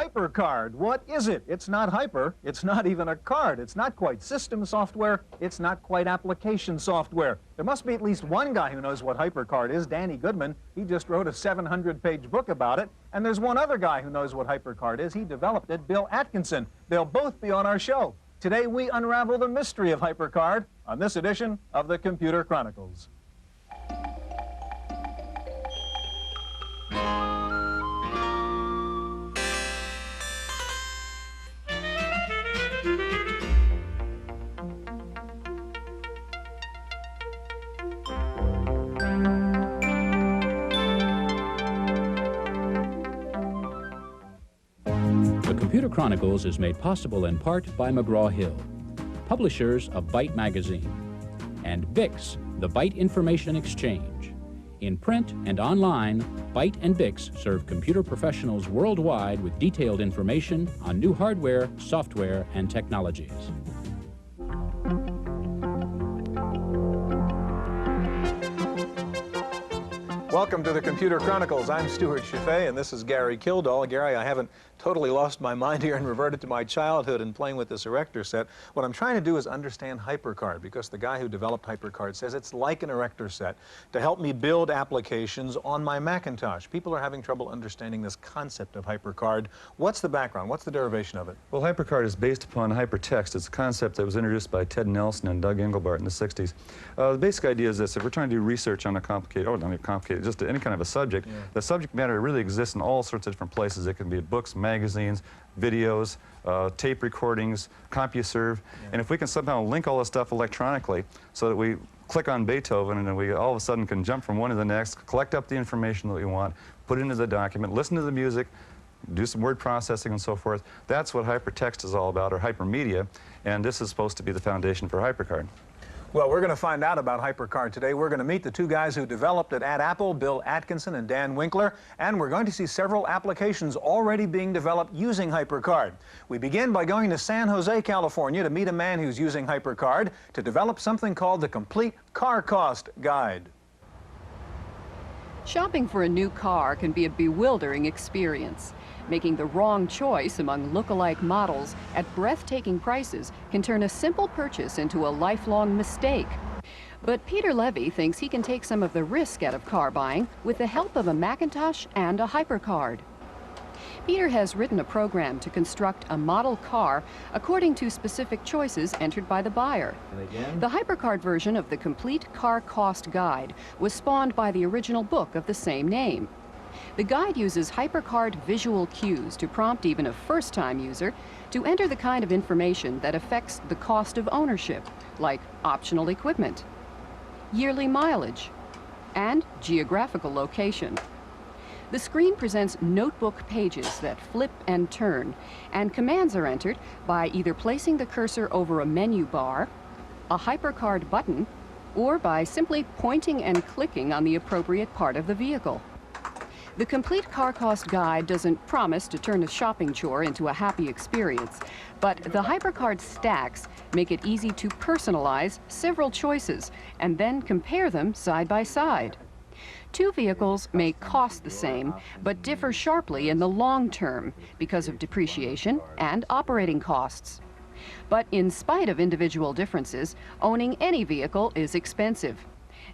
HyperCard. What is it? It's not hyper. It's not even a card. It's not quite system software. It's not quite application software. There must be at least one guy who knows what HyperCard is, Danny Goodman. He just wrote a 700-page book about it. And there's one other guy who knows what HyperCard is. He developed it, Bill Atkinson. They'll both be on our show. Today, we unravel the mystery of HyperCard on this edition of the Computer Chronicles. The Computer Chronicles is made possible in part by McGraw-Hill, publishers of Byte magazine, and BIX, the Byte Information Exchange. In print and online, Byte and BIX serve computer professionals worldwide with detailed information on new hardware, software, and technologies. Welcome to the Computer Chronicles. I'm Stuart Chaffee, and this is Gary Kildall. Gary, I haven't totally lost my mind here and reverted to my childhood and playing with this erector set. What I'm trying to do is understand HyperCard, because the guy who developed HyperCard says it's like an erector set to help me build applications on my Macintosh. People are having trouble understanding this concept of HyperCard. What's the background? What's the derivation of it? Well, HyperCard is based upon hypertext. It's a concept that was introduced by Ted Nelson and Doug Engelbart in the 60s. The basic idea is this: if we're trying to do research on a complicated, or not complicated, just any kind of a subject, the subject matter really exists in all sorts of different places. It can be books, magazines, videos, tape recordings, CompuServe, and if we can somehow link all this stuff electronically so that we click on Beethoven and then we all of a sudden can jump from one to the next, collect up the information that we want, put it into the document, listen to the music, do some word processing and so forth. That's what hypertext is all about, or hypermedia, and this is supposed to be the foundation for HyperCard. Well, we're going to find out about HyperCard today. We're going to meet the two guys who developed it at Apple, Bill Atkinson and Dan Winkler, and we're going to see several applications already being developed using HyperCard. We begin by going to San Jose, California to meet a man who's using HyperCard to develop something called the Complete Car Cost Guide. Shopping for a new car can be a bewildering experience. Making the wrong choice among look-alike models at breathtaking prices can turn a simple purchase into a lifelong mistake. But Peter Levy thinks he can take some of the risk out of car buying with the help of a Macintosh and a HyperCard. Peter has written a program to construct a model car according to specific choices entered by the buyer. The HyperCard version of the Complete Car Cost Guide was spawned by the original book of the same name. The guide uses HyperCard visual cues to prompt even a first-time user to enter the kind of information that affects the cost of ownership, like optional equipment, yearly mileage, and geographical location. The screen presents notebook pages that flip and turn, and commands are entered by either placing the cursor over a menu bar, a HyperCard button, or by simply pointing and clicking on the appropriate part of the vehicle. The Complete Car Cost Guide doesn't promise to turn a shopping chore into a happy experience, but the HyperCard stacks make it easy to personalize several choices and then compare them side by side. Two vehicles may cost the same, but differ sharply in the long term because of depreciation and operating costs. But in spite of individual differences, owning any vehicle is expensive.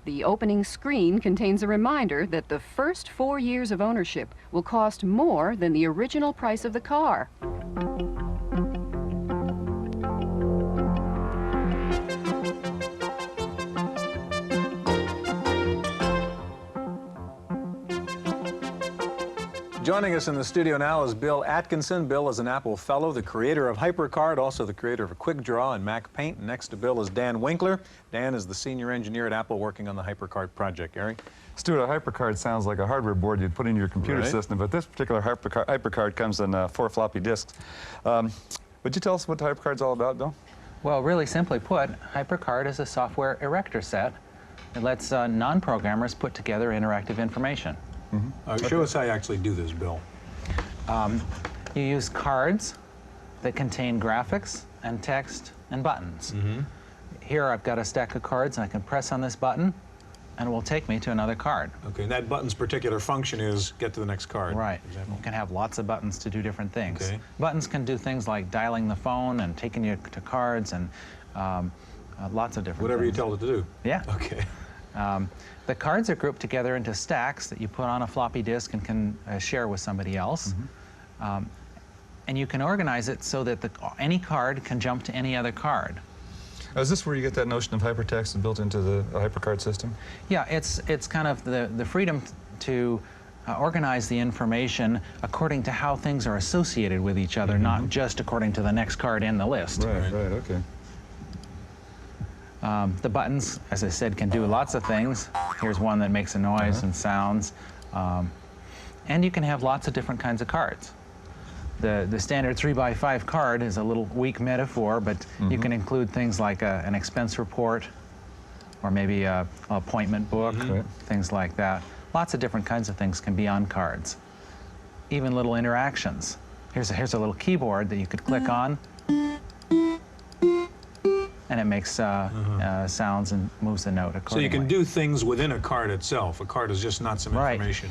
The opening screen contains a reminder that the first 4 years of ownership will cost more than the original price of the car. Joining us in the studio now is Bill Atkinson. Bill is an Apple Fellow, the creator of HyperCard, also the creator of QuickDraw and Mac Paint. Next to Bill is Dan Winkler. Dan is the senior engineer at Apple working on the HyperCard project. Gary? Stuart, a HyperCard sounds like a hardware board you'd put in your computer system, but this particular HyperCard comes in 4 floppy disks. Would you tell us what the HyperCard's all about, Bill? Well, really simply put, HyperCard is a software erector set that lets non-programmers put together interactive information. Show us how you actually do this, Bill. You use cards that contain graphics and text and buttons. Here I've got a stack of cards, and I can press on this button, and it will take me to another card. Okay, and that button's particular function is get to the next card. Right. For example. You can have lots of buttons to do different things. Okay. Buttons can do things like dialing the phone and taking you to cards and lots of different Whatever things. you tell it to do. Yeah. Okay. The cards are grouped together into stacks that you put on a floppy disk and can share with somebody else. And you can organize it so that any card can jump to any other card. Is this where you get that notion of hypertext built into the hypercard system? Yeah, it's kind of the freedom to organize the information according to how things are associated with each other, not just according to the next card in the list. Right, okay. The buttons, as I said, can do lots of things. Here's one that makes a noise and sounds. And you can have lots of different kinds of cards. The standard 3x5 card is a little weak metaphor, but you can include things like an expense report or maybe an appointment book, things like that. Lots of different kinds of things can be on cards. Even little interactions. Here's a little keyboard that you could click on, and it makes sounds and moves the note accordingly. So you can do things within a card itself. A card is just not some information.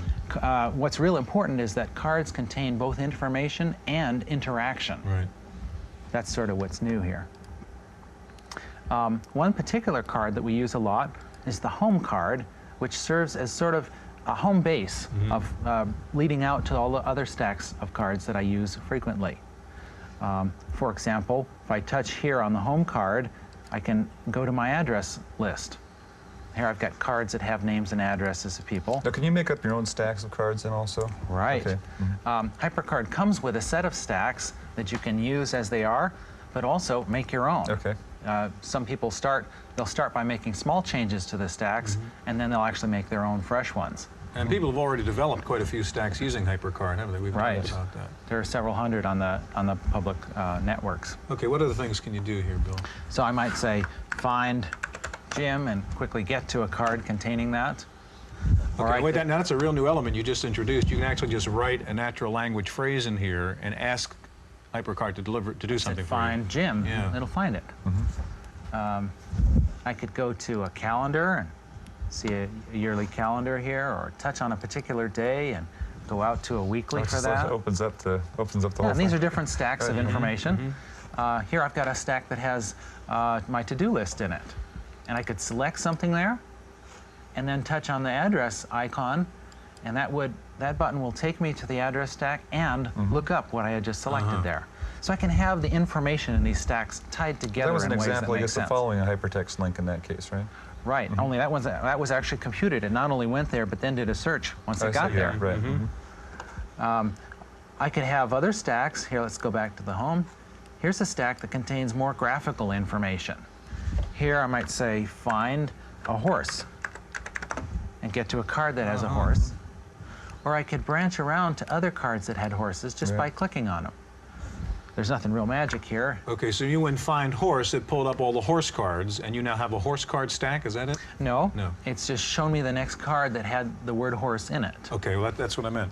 What's real important is that cards contain both information and interaction. Right. That's sort of what's new here. One particular card that we use a lot is the home card, which serves as sort of a home base of leading out to all the other stacks of cards that I use frequently. For example, if I touch here on the home card, I can go to my address list. Here I've got cards that have names and addresses of people. Now, can you make up your own stacks of cards then also? Right. Okay. HyperCard comes with a set of stacks that you can use as they are, but also make your own. Okay. Some people they'll start by making small changes to the stacks, and then they'll actually make their own fresh ones. And people have already developed quite a few stacks using HyperCard, haven't they? We've Right. heard about that. There are several hundred on the public networks. Okay, what other things can you do here, Bill? So I might say, find Jim, and quickly get to a card containing that. Okay, wait, now that's a real new element you just introduced. You can actually just write a natural language phrase in here and ask HyperCard to do something for you. Find Jim, Yeah. it'll find it. I could go to a calendar and see a yearly calendar here, or touch on a particular day and go out to a weekly for that. Opens up the whole And these thing. are different stacks of information. Here I've got a stack that has my to-do list in it. And I could select something there and then touch on the address icon, and that button will take me to the address stack and look up what I had just selected there. So I can have the information in these stacks tied together That was in an ways that example, I make guess, sense. of following a hypertext link in that case, right? Right, only that was actually computed. It not only went there, but then did a search once it got there. Right. I could have other stacks. Here, let's go back to the home. Here's a stack that contains more graphical information. Here I might say, find a horse, and get to a card that has a horse. Or I could branch around to other cards that had horses just by clicking on them. There's nothing real magic here. Okay, so you went find horse, it pulled up all the horse cards, and you now have a horse card stack, is that it? No, No. It's just shown me the next card that had the word horse in it. Okay, well that's what I meant.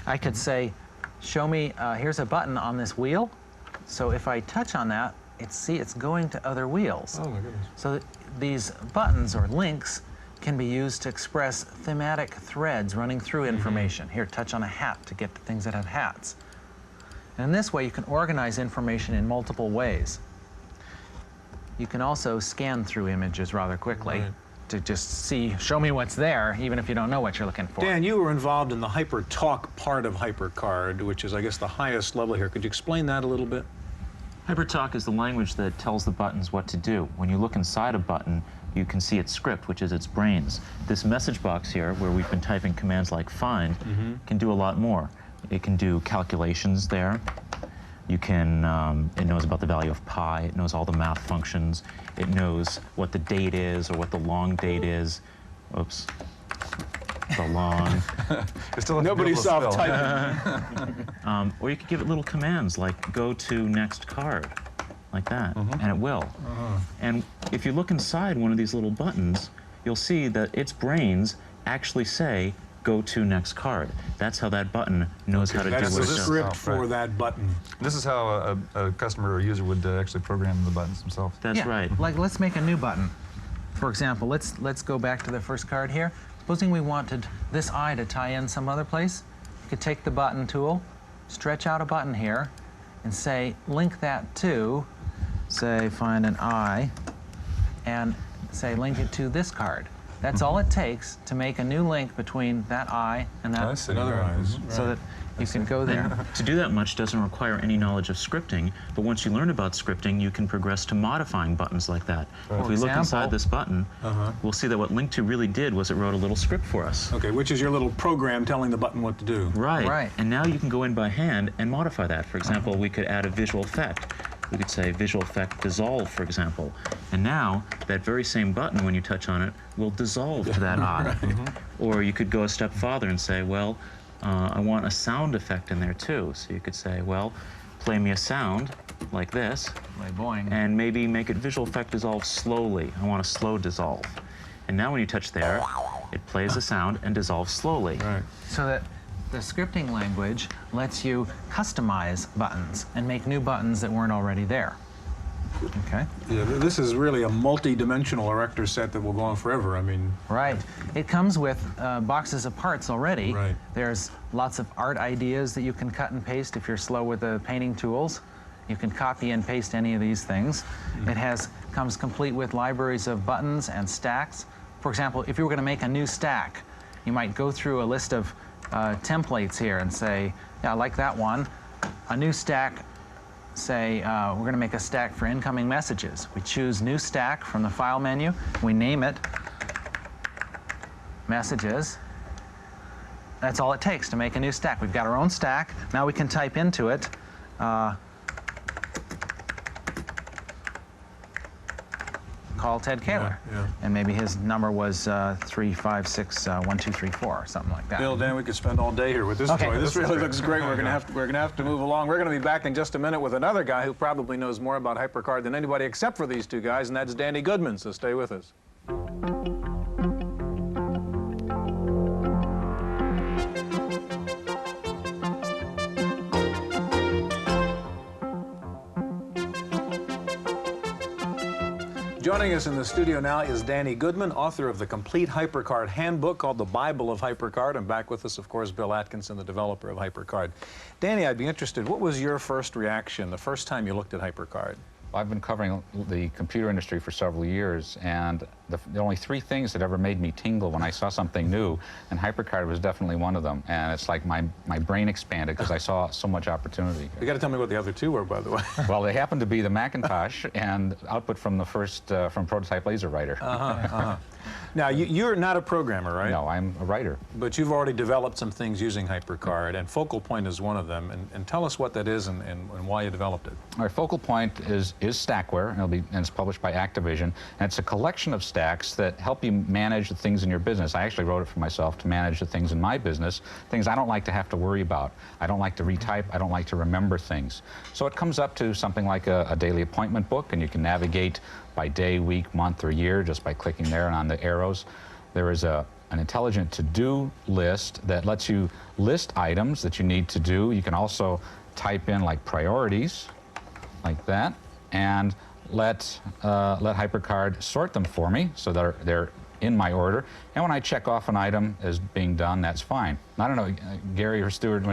I could say, show me, here's a button on this wheel. So if I touch on that, it's going to other wheels. Oh my goodness. So these buttons or links can be used to express thematic threads running through information. Here, touch on a hat to get to things that have hats. And in this way, you can organize information in multiple ways. You can also scan through images rather quickly to just show me what's there, even if you don't know what you're looking for. Dan, you were involved in the HyperTalk part of HyperCard, which is, I guess, the highest level here. Could you explain that a little bit? HyperTalk is the language that tells the buttons what to do. When you look inside a button, you can see its script, which is its brains. This message box here, where we've been typing commands like find, can do a lot more. It can do calculations there. You can, it knows about the value of pi. It knows all the math functions. It knows what the date is or what the long date is. Oops. The long. Nobody stopped typing. Or you could give it little commands like go to next card, like that, and it will. And if you look inside one of these little buttons, you'll see that its brains actually say go to next card. That's how that button knows how to do what it That's the does. script for that button. This is how a customer or user would actually program the buttons themselves. That's right. Like, let's make a new button. For example, let's go back to the first card here. Supposing we wanted this eye to tie in some other place, you could take the button tool, stretch out a button here, and say link that to, say find an eye, and say link it to this card. That's all it takes to make a new link between that eye and that Another eyes. so that you can go there. To do that much doesn't require any knowledge of scripting, but once you learn about scripting, you can progress to modifying buttons like that. If we look inside this button, we'll see that what link to really did was it wrote a little script for us. Okay, which is your little program telling the button what to do. Right. Right. And now you can go in by hand and modify that. For example, we could add a visual effect. We could say visual effect dissolve, for example. And now that very same button, when you touch on it, will dissolve to that eye. Or you could go a step farther and say, well, I want a sound effect in there too. So you could say, well, play me a sound like this, Like boing. and maybe make it visual effect dissolve slowly. I want a slow dissolve. And now when you touch there, it plays a sound and dissolves slowly. Right. So that the scripting language lets you customize buttons and make new buttons that weren't already there. Okay? Yeah, this is really a multi-dimensional erector set that will go on forever. I mean, Right. It comes with boxes of parts already. Right. There's lots of art ideas that you can cut and paste if you're slow with the painting tools. You can copy and paste any of these things. It comes complete with libraries of buttons and stacks. For example, if you were going to make a new stack, you might go through a list of templates here and say, yeah, I like that one. A new stack, say we're going to make a stack for incoming messages. We choose new stack from the file menu. We name it messages. That's all it takes to make a new stack. We've got our own stack. Now we can type into it call Ted Kaler. yeah. And maybe his number was 3561234 or something like that. Bill, Dan, we could spend all day here with this Okay. toy. This really looks great. We're gonna have to move along. We're gonna be back in just a minute with another guy who probably knows more about HyperCard than anybody except for these two guys, and that's Danny Goodman. So stay with us. Joining us in the studio now is Danny Goodman, author of the complete HyperCard handbook called The Bible of HyperCard. And back with us, of course, Bill Atkinson, the developer of HyperCard. Danny, I'd be interested, what was your first reaction the first time you looked at HyperCard? I've been covering the computer industry for several years, and the only three things that ever made me tingle when I saw something new, and HyperCard was definitely one of them. And it's like my brain expanded because I saw so much opportunity. You got to tell me what the other two were, by the way. Well, they happened to be the Macintosh and output from the first from Prototype Laser Writer. Now, you're not a programmer, right? No, I'm a writer. But you've already developed some things using HyperCard, and Focal Point is one of them. And tell us what that is and why you developed it. Our Focal Point is Stackware, and it's published by Activision, and it's a collection of stacks that help you manage the things in your business. I actually wrote it for myself to manage the things in my business, things I don't like to have to worry about. I don't like to retype, I don't like to remember things. So it comes up to something like a daily appointment book, and you can navigate by day, week, month, or year just by clicking there and on the arrows. There is an intelligent to-do list that lets you list items that you need to do. You can also type in like priorities, like that, and let HyperCard sort them for me so that they're in my order. And when I check off an item as being done, that's fine. I don't know, Gary or Stuart,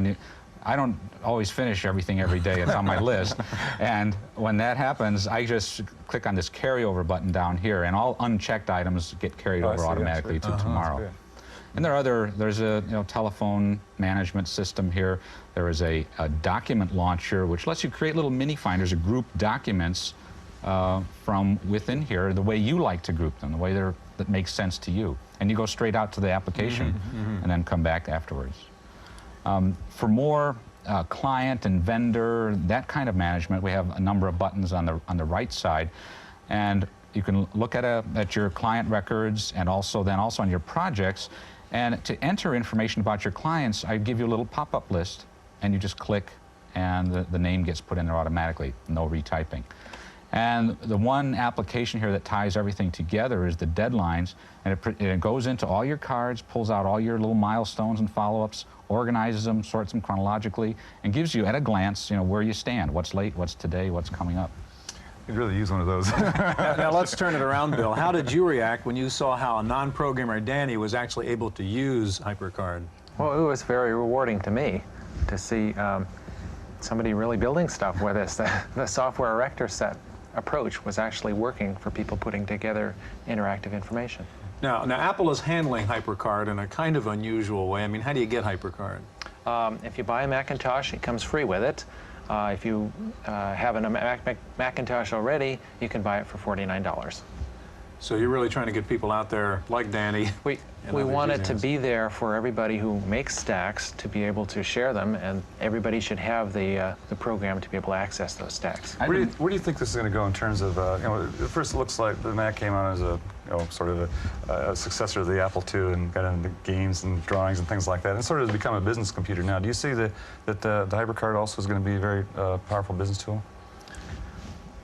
I don't always finish everything every day. It's on my list. And when that happens, I just click on this carryover button down here, and all unchecked items get carried over automatically to tomorrow. And there's a telephone management system here. There is a document launcher, which lets you create little mini finders or group documents from within here, the way you like to group them, the way that makes sense to you. And you go straight out to the application and then come back afterwards. For more client and vendor, that kind of management, we have a number of buttons on the right side, and you can look at your client records and also on your projects. And to enter information about your clients, I give you a little pop-up list, and you just click, and the name gets put in there automatically, no retyping. And the one application here that ties everything together is the deadlines, and it goes into all your cards, pulls out all your little milestones and follow-ups, organizes them, sorts them chronologically, and gives you at a glance, where you stand, what's late, what's today, what's coming up. Could really use one of those. Now let's turn it around, Bill. How did you react when you saw how a non-programmer, Danny, was actually able to use HyperCard? Well, it was very rewarding to me to see somebody really building stuff with us. The software erector set approach was actually working for people putting together interactive information. Now Apple is handling HyperCard in a kind of unusual way. I mean, how do you get HyperCard? If you buy a Macintosh, it comes free with it. If you have a Macintosh already, you can buy it for $49. So you're really trying to get people out there like Danny. We want it to be there for everybody who makes stacks to be able to share them, and everybody should have the program to be able to access those stacks. Where do you think this is going to go in terms of, you know, at first it looks like the Mac came out as a, you know, sort of a successor to the Apple II and got into games and drawings and things like that, and sort of has become a business computer now. Do you see that the HyperCard also is going to be a very powerful business tool?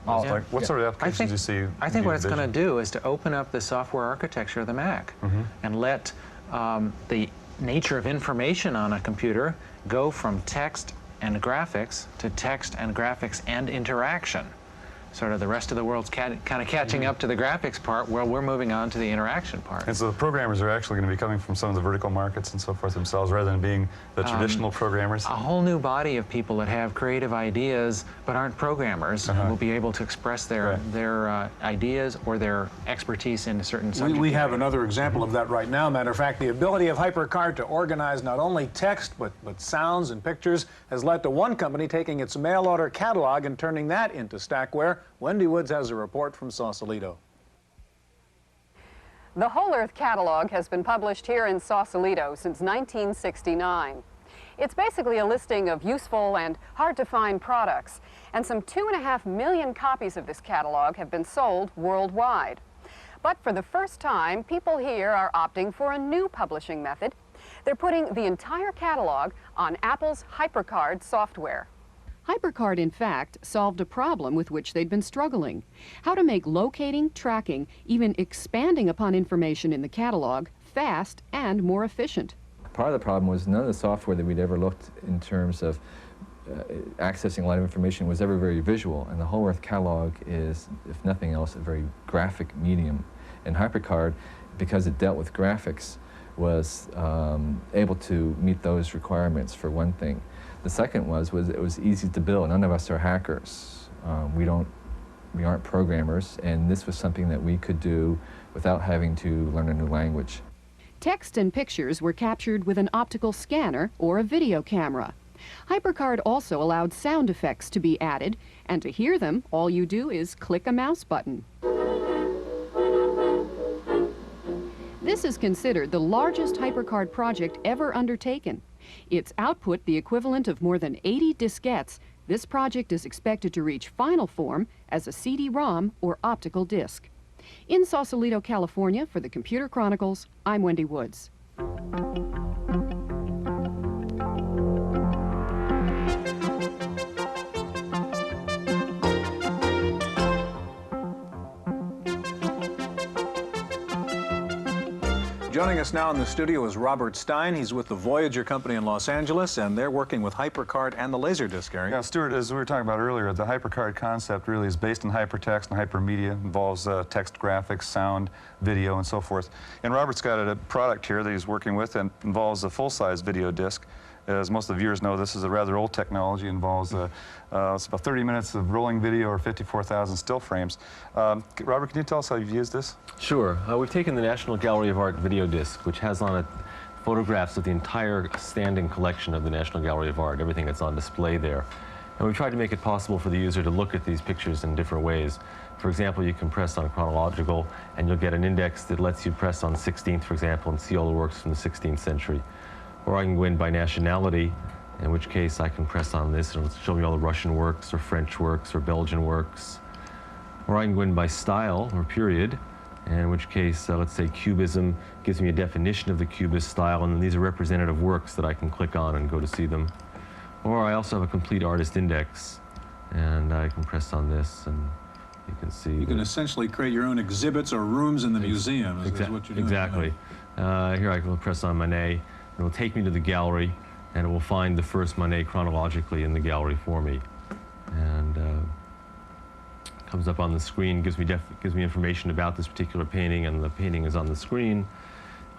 Like, what sort of applications do you see? I think what it's going to do is to open up the software architecture of the Mac and let the nature of information on a computer go from text and graphics to text and graphics and interaction. Sort of the rest of the world's kind of catching up to the graphics part, while we're moving on to the interaction part. And so the programmers are actually going to be coming from some of the vertical markets and so forth themselves, rather than being the traditional programmers? A whole new body of people that have creative ideas but aren't programmers will be able to express their ideas or their expertise in a certain subject. We have another example of that right now. Matter of fact, the ability of HyperCard to organize not only text but sounds and pictures has led to one company taking its mail order catalog and turning that into stackware. Wendy Woods has a report from Sausalito. The Whole Earth Catalog has been published here in Sausalito since 1969. It's basically a listing of useful and hard-to-find products, and some 2.5 million copies of this catalog have been sold worldwide. But for the first time, people here are opting for a new publishing method. They're putting the entire catalog on Apple's HyperCard software. HyperCard, in fact, solved a problem with which they'd been struggling: how to make locating, tracking, even expanding upon information in the catalog fast and more efficient. Part of the problem was none of the software that we'd ever looked in terms of accessing a lot of information was ever very visual, and the Whole Earth Catalog is, if nothing else, a very graphic medium. And HyperCard, because it dealt with graphics, was able to meet those requirements, for one thing. The second was it was easy to build. None of us are hackers. We aren't programmers, and this was something that we could do without having to learn a new language. Text and pictures were captured with an optical scanner or a video camera. HyperCard also allowed sound effects to be added, and to hear them, all you do is click a mouse button. This is considered the largest HyperCard project ever undertaken. Its output the equivalent of more than 80 diskettes. This project is expected to reach final form as a CD-ROM or optical disc. In Sausalito, California, for the Computer Chronicles, I'm Wendy Woods. Joining us now in the studio is Robert Stein. He's with the Voyager company in Los Angeles, and they're working with HyperCard and the Laserdisc, Gary. Yeah, Stuart, as we were talking about earlier, the HyperCard concept really is based on hypertext and hypermedia. Involves text, graphics, sound, video, and so forth. And Robert's got a product here that he's working with and involves a full-size video disc. As most of the viewers know, this is a rather old technology. It involves it's about 30 minutes of rolling video or 54,000 still frames. Robert, can you tell us how you've used this? Sure. We've taken the National Gallery of Art video disc, which has on it photographs of the entire standing collection of the National Gallery of Art, everything that's on display there. And we've tried to make it possible for the user to look at these pictures in different ways. For example, you can press on chronological, and you'll get an index that lets you press on 16th, for example, and see all the works from the 16th century. Or I can go in by nationality, in which case I can press on this and it'll show me all the Russian works or French works or Belgian works. Or I can go in by style or period, in which case, let's say Cubism gives me a definition of the Cubist style, and then these are representative works that I can click on and go to see them. Or I also have a complete artist index, and I can press on this and you can see. You can essentially create your own exhibits or rooms in the museum, is what you're doing. Exactly. Here I can press on Monet. It will take me to the gallery, and it will find the first Monet chronologically in the gallery for me. And comes up on the screen, gives me information about this particular painting, and the painting is on the screen.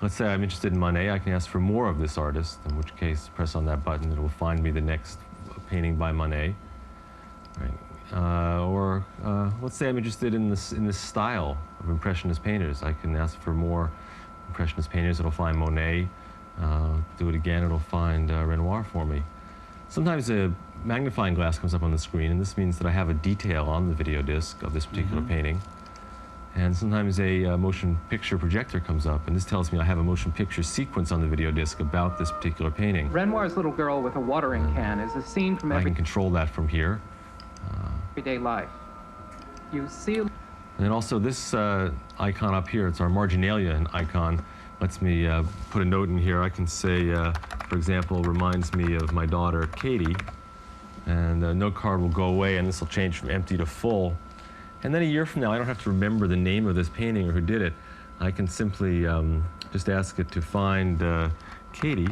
Let's say I'm interested in Monet, I can ask for more of this artist, in which case press on that button, it will find me the next painting by Monet. Right. Let's say I'm interested in this style of Impressionist painters. I can ask for more Impressionist painters, it'll find Monet. Do it again, it'll find Renoir for me. Sometimes a magnifying glass comes up on the screen, and this means that I have a detail on the video disc of this particular painting. And sometimes a motion picture projector comes up, and this tells me I have a motion picture sequence on the video disc about this particular painting. Renoir's little girl with a watering can is a scene from I can control that from here. everyday life. You see... And then also this icon up here, it's our marginalia icon, lets me put a note in here. I can say, for example, reminds me of my daughter, Katie, and the note card will go away, and this will change from empty to full. And then a year from now, I don't have to remember the name of this painting or who did it. I can simply just ask it to find Katie,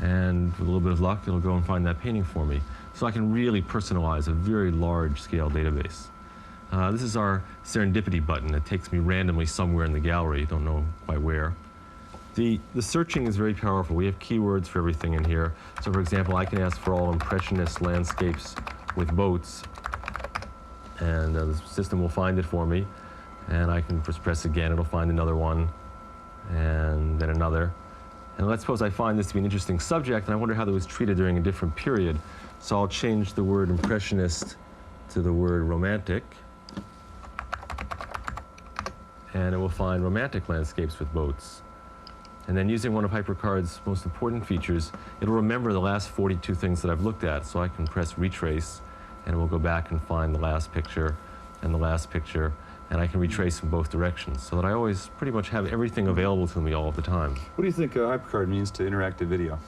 and with a little bit of luck, it'll go and find that painting for me. So I can really personalize a very large-scale database. This is our serendipity button. It takes me randomly somewhere in the gallery, don't know quite where. The searching is very powerful. We have keywords for everything in here. So for example, I can ask for all Impressionist landscapes with boats, and the system will find it for me. And I can just press again, it'll find another one, and then another. And let's suppose I find this to be an interesting subject, and I wonder how that was treated during a different period. So I'll change the word Impressionist to the word romantic, and it will find romantic landscapes with boats. And then using one of HyperCard's most important features, it'll remember the last 42 things that I've looked at, so I can press retrace, and it will go back and find the last picture and the last picture, and I can retrace in both directions, so that I always pretty much have everything available to me all of the time. What do you think HyperCard means to interactive video?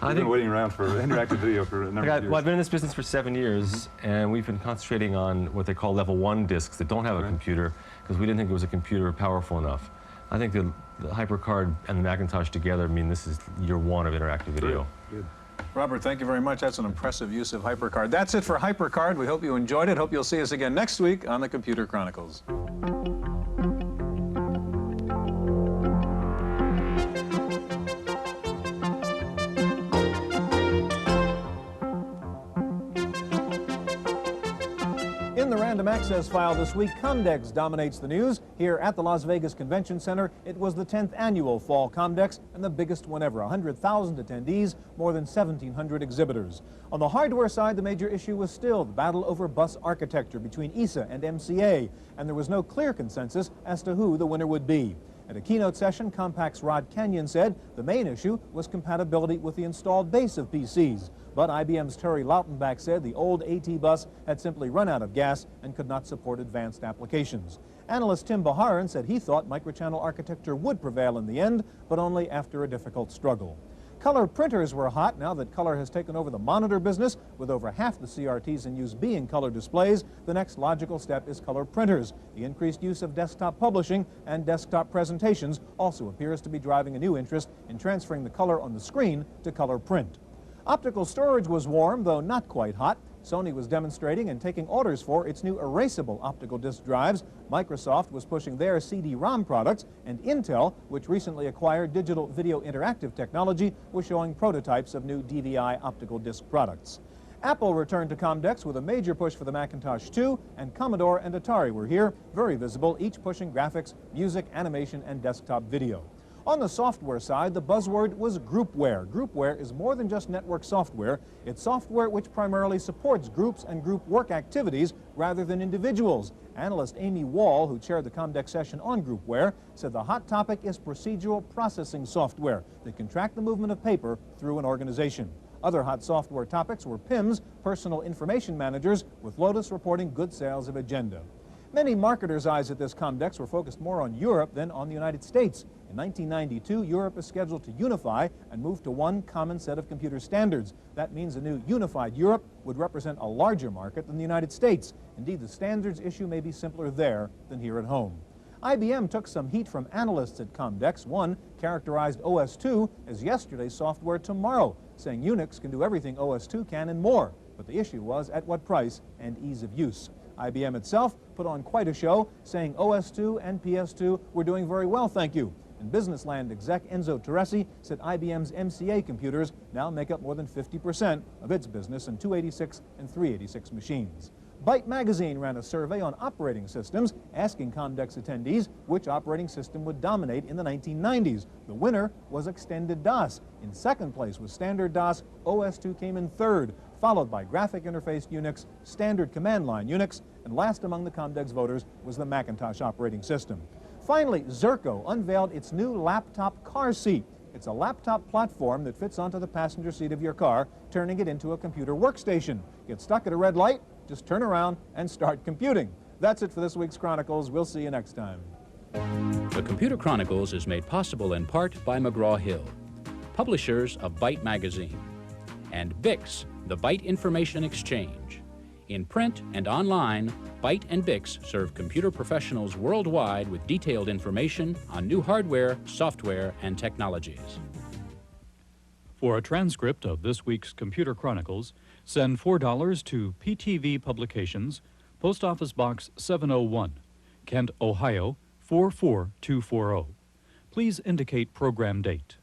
I've been waiting around for interactive video for a number of years. Well, I've been in this business for 7 years, and we've been concentrating on what they call level 1 discs that don't have a computer, because we didn't think it was a computer powerful enough. I think the HyperCard and the Macintosh together mean this is year 1 of interactive video. Good. Robert, thank you very much. That's an impressive use of HyperCard. That's it for HyperCard. We hope you enjoyed it. Hope you'll see us again next week on the Computer Chronicles. In the Random Access file this week, Comdex dominates the news. Here at the Las Vegas Convention Center, it was the 10th annual Fall Comdex and the biggest one ever. 100,000 attendees, more than 1,700 exhibitors. On the hardware side, the major issue was still the battle over bus architecture between ESA and MCA, and there was no clear consensus as to who the winner would be. At a keynote session, Compact's Rod Kenyon said the main issue was compatibility with the installed base of PCs. But IBM's Terry Lautenbach said the old AT bus had simply run out of gas and could not support advanced applications. Analyst Tim Baharan said he thought microchannel architecture would prevail in the end, but only after a difficult struggle. Color printers were hot now that color has taken over the monitor business, with over half the CRTs in use being color displays. The next logical step is color printers. The increased use of desktop publishing and desktop presentations also appears to be driving a new interest in transferring the color on the screen to color print. Optical storage was warm, though not quite hot. Sony was demonstrating and taking orders for its new erasable optical disc drives. Microsoft was pushing their CD-ROM products, and Intel, which recently acquired digital video interactive technology, was showing prototypes of new DVI optical disc products. Apple returned to Comdex with a major push for the Macintosh 2, and Commodore and Atari were here, very visible, each pushing graphics, music, animation, and desktop video. On the software side, the buzzword was groupware. Groupware is more than just network software. It's software which primarily supports groups and group work activities rather than individuals. Analyst Amy Wall, who chaired the Comdex session on groupware, said the hot topic is procedural processing software that can track the movement of paper through an organization. Other hot software topics were PIMS, personal information managers, with Lotus reporting good sales of Agenda. Many marketers' eyes at this Comdex were focused more on Europe than on the United States. In 1992, Europe is scheduled to unify and move to one common set of computer standards. That means a new unified Europe would represent a larger market than the United States. Indeed, the standards issue may be simpler there than here at home. IBM took some heat from analysts at Comdex. One characterized OS2 as yesterday's software tomorrow, saying Unix can do everything OS2 can and more. But the issue was at what price and ease of use. IBM itself put on quite a show, saying OS2 and PS2 were doing very well, thank you. And Businessland exec Enzo Teresi said IBM's MCA computers now make up more than 50% of its business in 286 and 386 machines. Byte magazine ran a survey on operating systems, asking Comdex attendees which operating system would dominate in the 1990s. The winner was Extended DOS. In second place was Standard DOS. OS2 came in third, followed by Graphic Interface Unix, Standard Command Line Unix, and last among the Comdex voters was the Macintosh operating system. Finally, Zerko unveiled its new laptop car seat. It's a laptop platform that fits onto the passenger seat of your car, turning it into a computer workstation. Get stuck at a red light, just turn around and start computing. That's it for this week's Chronicles. We'll see you next time. The Computer Chronicles is made possible in part by McGraw-Hill, publishers of Byte magazine, and BIX, the Byte Information Exchange. In print and online, Byte and BIX serve computer professionals worldwide with detailed information on new hardware, software, and technologies. For a transcript of this week's Computer Chronicles, send $4 to PTV Publications, Post Office Box 701, Kent, Ohio 44240. Please indicate program date.